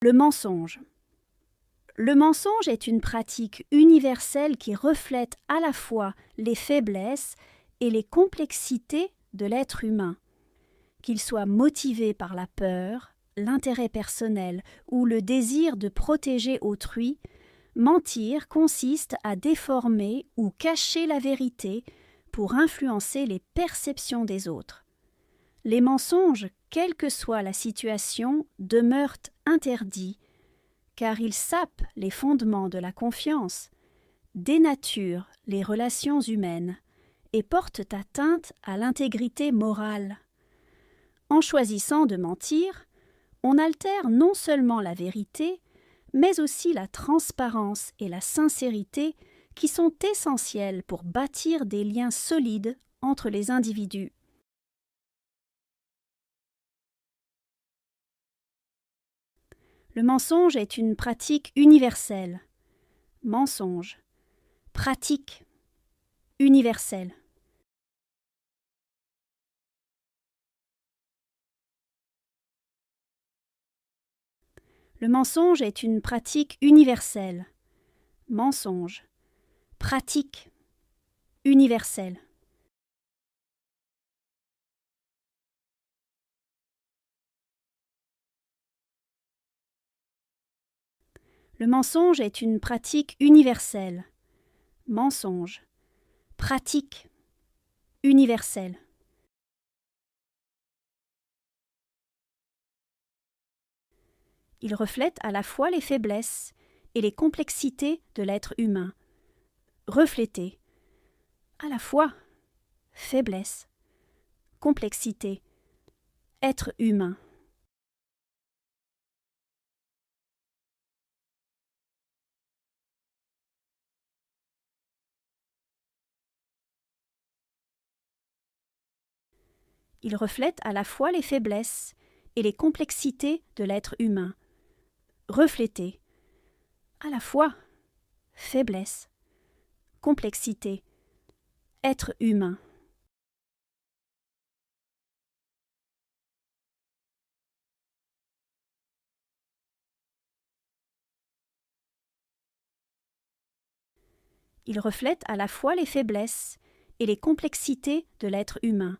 Le mensonge. Le mensonge est une pratique universelle qui reflète à la fois les faiblesses et les complexités de l'être humain. Qu'il soit motivé par la peur, l'intérêt personnel ou le désir de protéger autrui, mentir consiste à déformer ou cacher la vérité pour influencer les perceptions des autres. Les mensonges, quelle que soit la situation, demeurent interdits, car ils sapent les fondements de la confiance, dénaturent les relations humaines et portent atteinte à l'intégrité morale. En choisissant de mentir, on altère non seulement la vérité, mais aussi la transparence et la sincérité qui sont essentielles pour bâtir des liens solides entre les individus. Le mensonge est une pratique universelle. Mensonge. Pratique. Universelle. Le mensonge est une pratique universelle. Mensonge. Pratique. Universelle. Le mensonge est une pratique universelle. Mensonge. Pratique. Universelle. Il reflète à la fois les faiblesses et les complexités de l'être humain. Refléter. À la fois faiblesse, complexité, être humain. Il reflète à la fois les faiblesses et les complexités de l'être humain. Refléter. À la fois faiblesse, complexité, être humain. Il reflète à la fois les faiblesses et les complexités de l'être humain.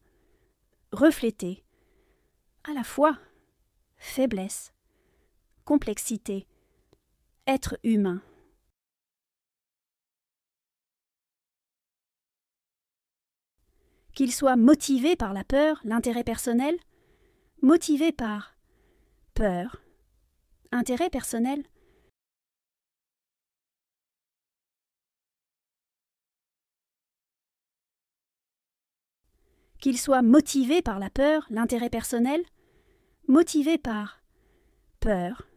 Refléter. À la fois faiblesse, complexité, être humain. Qu'il soit motivé par la peur, l'intérêt personnel, motivé par peur, intérêt personnel, qu'il soit motivé par la peur, l'intérêt personnel, motivé par peur,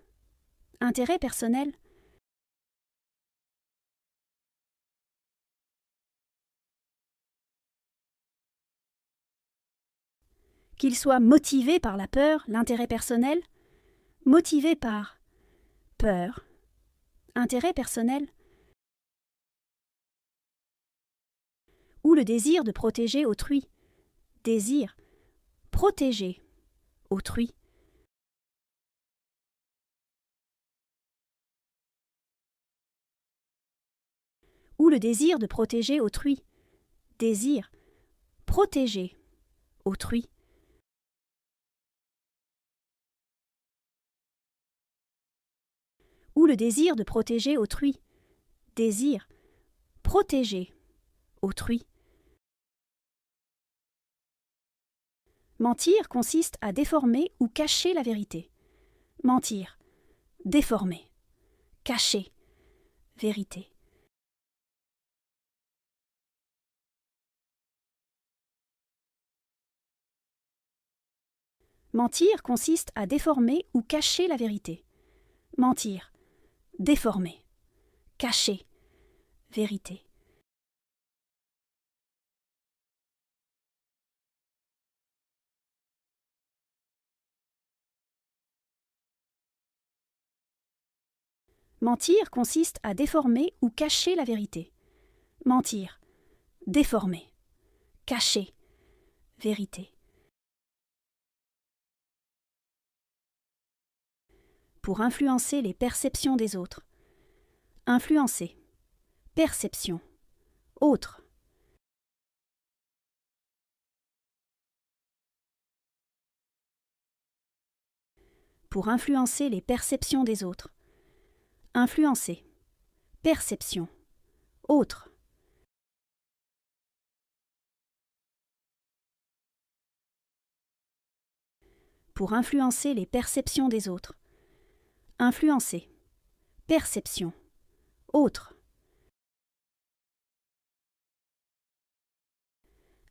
intérêt personnel, qu'il soit motivé par la peur, l'intérêt personnel, motivé par peur, intérêt personnel, ou le désir de protéger autrui, désir, protéger autrui. Ou le désir de protéger autrui, désir, protéger autrui. Ou le désir de protéger autrui, désir, protéger autrui. Mentir consiste à déformer ou cacher la vérité. Mentir, déformer, cacher, vérité. Mentir consiste à déformer ou cacher la vérité. Mentir, déformer, cacher, vérité. Mentir consiste à déformer ou cacher la vérité. Mentir, déformer, cacher, vérité. Pour influencer les perceptions des autres. Influencer. Perception. Autre. Pour influencer les perceptions des autres. Influencer. Perception. Autre. Pour influencer les perceptions des autres. Influencer. Perception. Autre.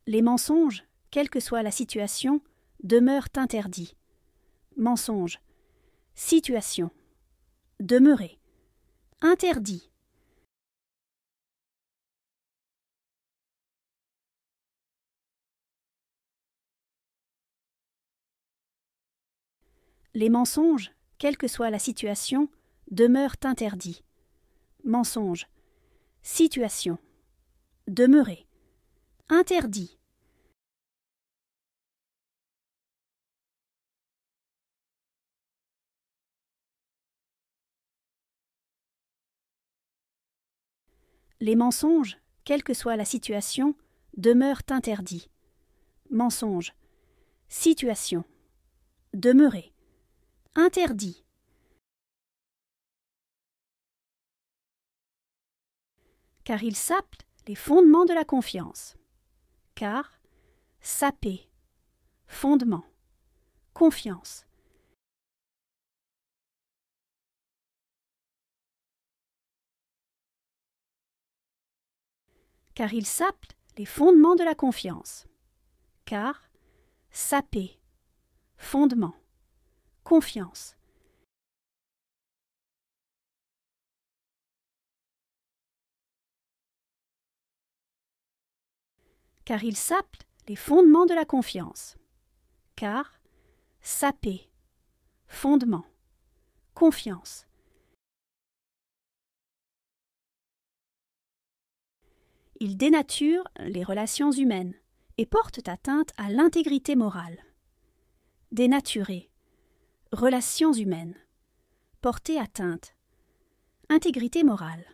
Les mensonges, quelle que soit la situation, demeurent interdits. Mensonge. Situation. Demeurer. Interdit. Les mensonges, quelle que soit la situation, demeurent interdits. Mensonge. Situation. Demeurer. Interdit. Les mensonges, quelle que soit la situation, demeurent interdits. Mensonge. Situation. Demeurer. Interdit. Car il sape les fondements de la confiance. Car, saper, fondement, confiance. Car il sape les fondements de la confiance. Car, saper, fondement, confiance. Car il sape les fondements de la confiance. Car, saper, fondement, confiance. Il dénature les relations humaines et porte atteinte à l'intégrité morale. Dénaturer, relations humaines, porter atteinte, intégrité morale.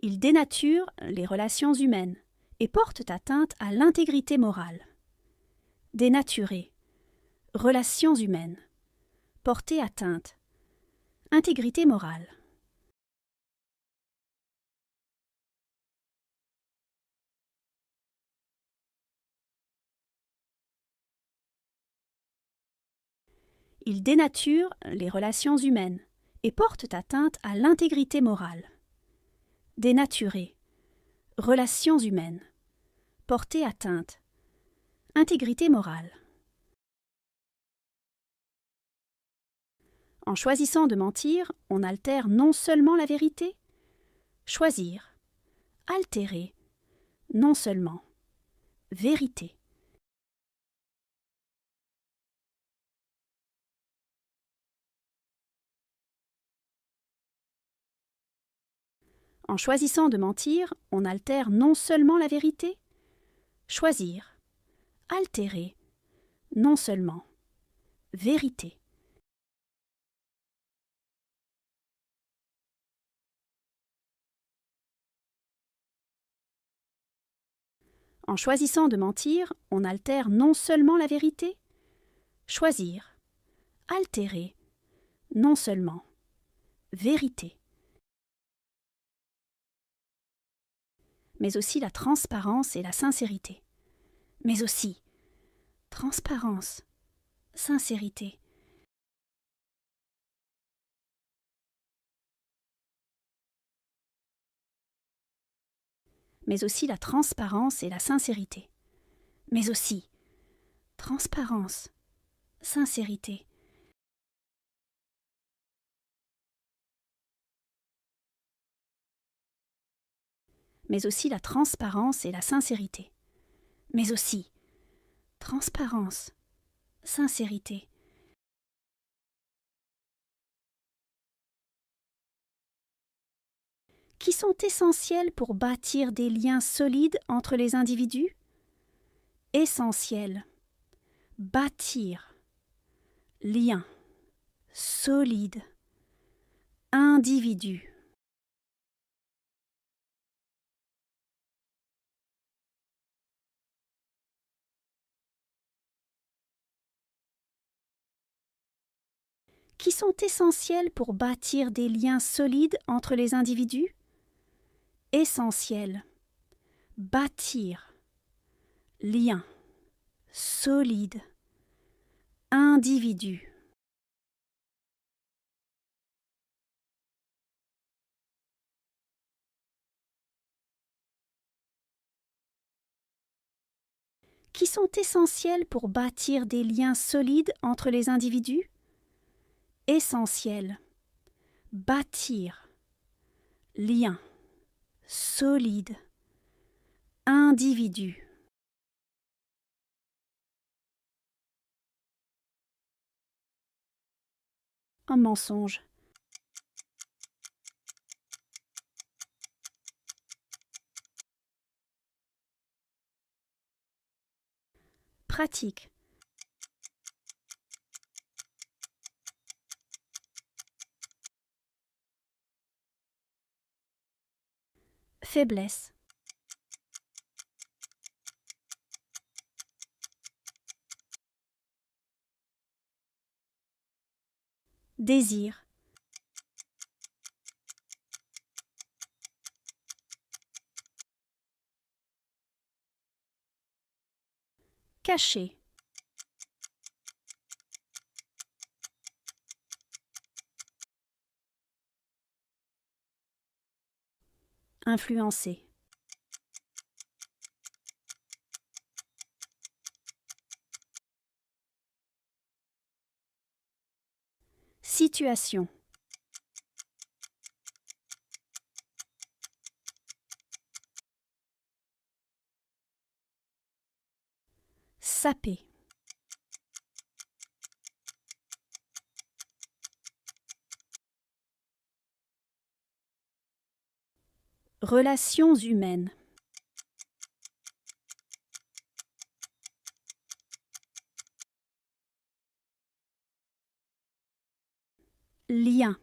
Il dénature les relations humaines et porte atteinte à l'intégrité morale. Dénaturer, relations humaines, porter atteinte, intégrité morale. Il dénature les relations humaines et porte atteinte à l'intégrité morale. Dénaturer, relations humaines, porter atteinte, intégrité morale. En choisissant de mentir, on altère non seulement la vérité, choisir, altérer, non seulement, vérité. En choisissant de mentir, on altère non seulement la vérité, choisir, altérer, non seulement, vérité. En choisissant de mentir, on altère non seulement la vérité, choisir, altérer, non seulement, vérité. Mais aussi la transparence et la sincérité. Mais aussi transparence, sincérité. Mais aussi la transparence et la sincérité. Mais aussi transparence, sincérité. Mais aussi la transparence et la sincérité. Mais aussi transparence, sincérité. qui sont essentiels pour bâtir des liens solides entre les individus? Essentiel. Bâtir. Lien. Solide. Individu. Qui sont essentiels pour bâtir des liens solides entre les individus? Essentiel. Bâtir. Lien. Solide. Individu. Qui sont essentiels pour bâtir des liens solides entre les individus? Essentiel. Bâtir. Lien. Solide. Individu. Un mensonge. Pratique. Faiblesse. Désir. Cacher. Influencer. Situation. Saper. Relations humaines. Lien.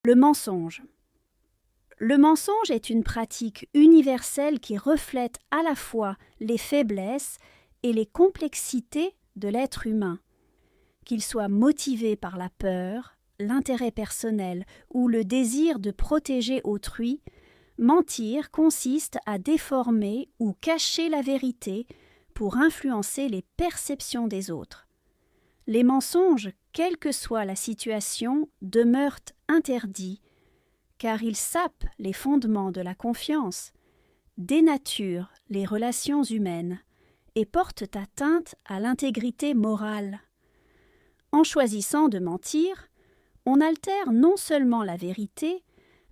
Le mensonge. Le mensonge est une pratique universelle qui reflète à la fois les faiblesses et les complexités de l'être humain. Qu'il soit motivé par la peur, l'intérêt personnel ou le désir de protéger autrui, mentir consiste à déformer ou cacher la vérité pour influencer les perceptions des autres. Les mensonges, quelle que soit la situation, demeurent interdits, car ils sapent les fondements de la confiance, dénaturent les relations humaines et portent atteinte à l'intégrité morale. En choisissant de mentir, on altère non seulement la vérité,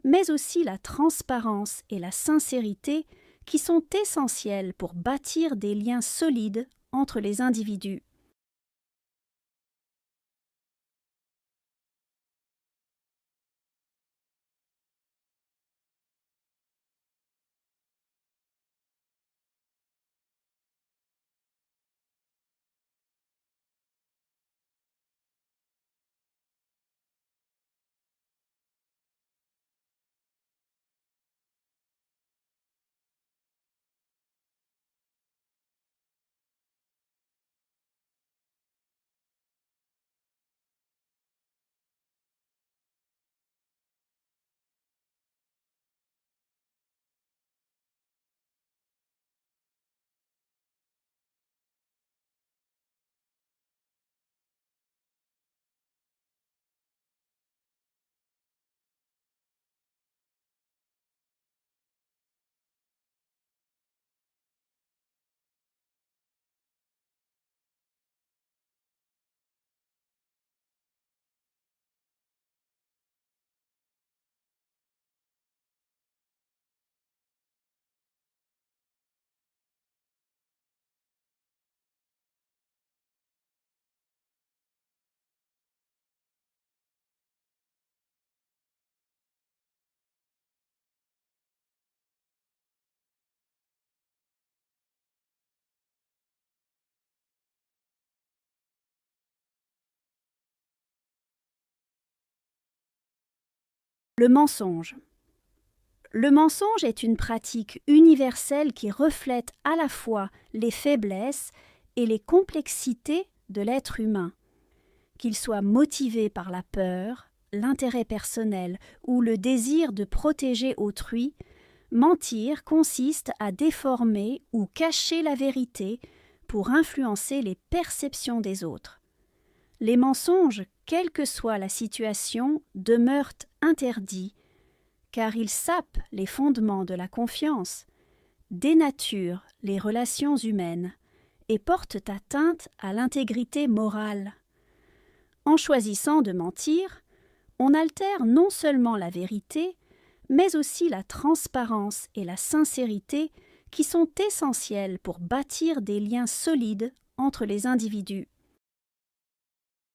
mais aussi la transparence et la sincérité qui sont essentielles pour bâtir des liens solides entre les individus. Le mensonge. Le mensonge est une pratique universelle qui reflète à la fois les faiblesses et les complexités de l'être humain. Qu'il soit motivé par la peur, l'intérêt personnel ou le désir de protéger autrui, mentir consiste à déformer ou cacher la vérité pour influencer les perceptions des autres. Les mensonges, quelle que soit la situation, demeurent interdits, car ils sapent les fondements de la confiance, dénaturent les relations humaines et portent atteinte à l'intégrité morale. En choisissant de mentir, on altère non seulement la vérité, mais aussi la transparence et la sincérité qui sont essentielles pour bâtir des liens solides entre les individus.